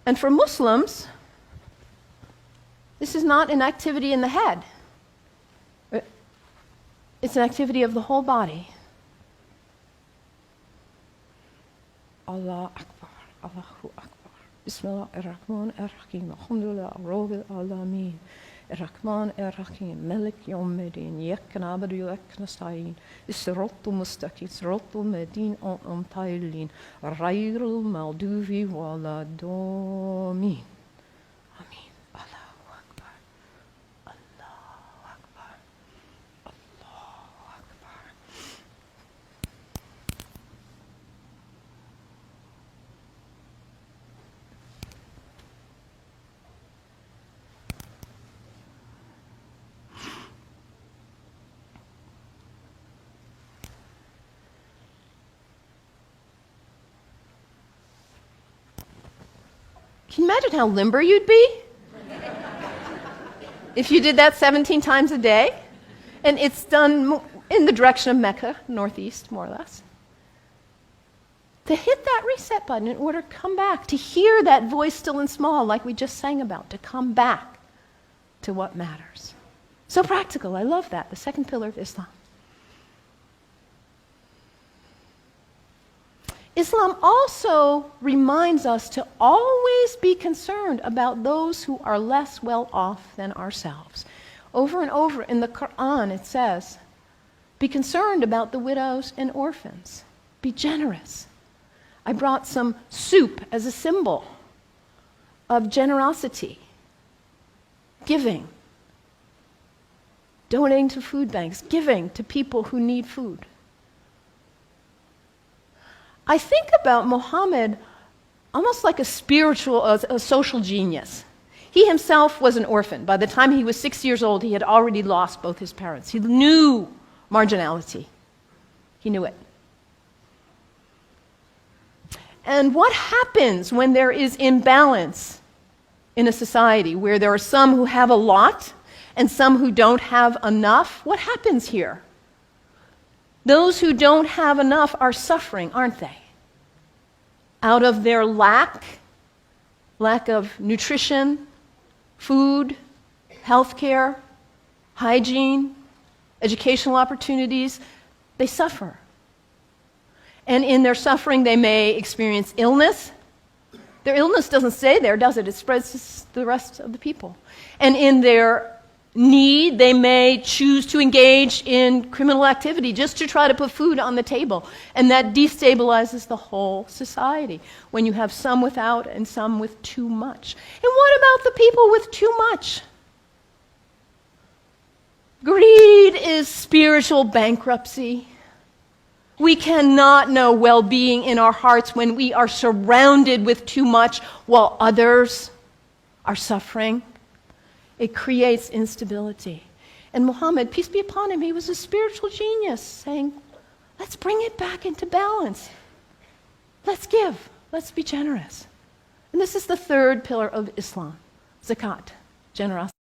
And for Muslims, this is not an activity in the head. It's an activity of the whole body. Allah Akbar, Allahu Akbar. Bismillah ar-Rahman ar-Rahim. Alhamdulillah, Rabbil Alameen. Ar-Rahman ar-Rahim. Malik Yawmiddin. Iyyak na'budu wa iyyak nasta'in. As-siratal mustaqim. Siratal ladhina an'amta alayhim. Ghayril maghdubi waladdallin. Amin. Allahu Akbar. Allahu Akbar. Allahu Akbar. Can you imagine how limber you'd be if you did that 17 times a day? And it's done in the direction of Mecca, northeast, more or less. To hit that reset button in order to come back, to hear that voice still and small like we just sang about, to come back to what matters. So practical, I love that, the second pillar of Islam. Islam also reminds us to always be concerned about those who are less well off than ourselves. Over and over in the Quran it says, be concerned about the widows and orphans. Be generous. I brought some soup as a symbol of generosity, giving, donating to food banks, giving to people who need food. I think about Muhammad almost like a social genius. He himself was an orphan. By the time he was 6 years old, he had already lost both his parents. He knew marginality. He knew it. And what happens when there is imbalance in a society where there are some who have a lot and some who don't have enough? What happens here? Those who don't have enough are suffering, aren't they? Out of their lack of nutrition, food, healthcare, hygiene, educational opportunities, they suffer. And in their suffering, they may experience illness. Their illness doesn't stay there, does it? It spreads to the rest of the people. And in their need, they may choose to engage in criminal activity just to try to put food on the table. And that destabilizes the whole society when you have some without and some with too much. And what about the people with too much? Greed is spiritual bankruptcy. We cannot know well-being in our hearts when we are surrounded with too much while others are suffering. It creates instability. And Muhammad, peace be upon him, he was a spiritual genius, saying, let's bring it back into balance. Let's give. Let's be generous. And this is the third pillar of Islam, zakat, generosity.